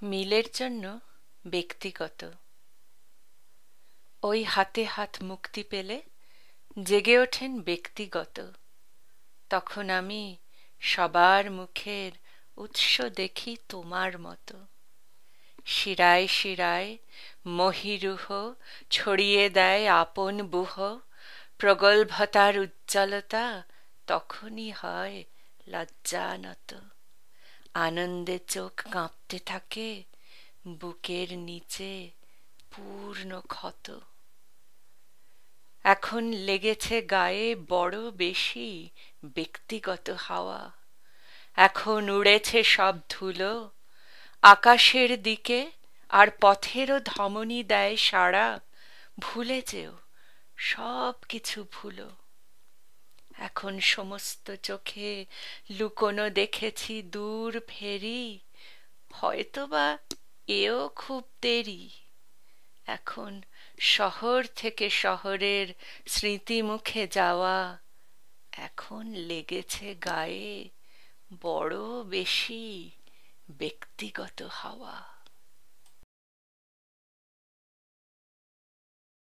মিলের জন্য ব্যক্তিগত। ওই হাতে হাত মুক্তি পেলে জেগে ওঠেন ব্যক্তিগত। তখন আমি সবার মুখের উৎস দেখি তোমার মতো। শিরায় শিরায় মহীরুহ ছড়িয়ে দেয় আপন বুহ। প্রগল্ভতার উজ্জ্বলতা তখনই হয় লজ্জানত। আনন্দে চোখ কাঁপতে থাকে, বুকের নিচে পূর্ণ ক্ষত। এখন লেগেছে গায়ে বড় বেশি ব্যক্তিগত হাওয়া। এখন উড়েছে সব ধুলো আকাশের দিকে, আর পথেরও ধমনী দেয় সাড়া, ভুলে যেও সব কিছু ভুলো। এখন সমস্ত চোখে লুকোনো দেখেছি দূর ফেরি, হয়তোবা এও খুব দেরি। এখন শহর থেকে শহরের স্মৃতি মুখে যাওয়া, এখন লেগেছে গায়ে বড় বেশি ব্যক্তিগত হাওয়া।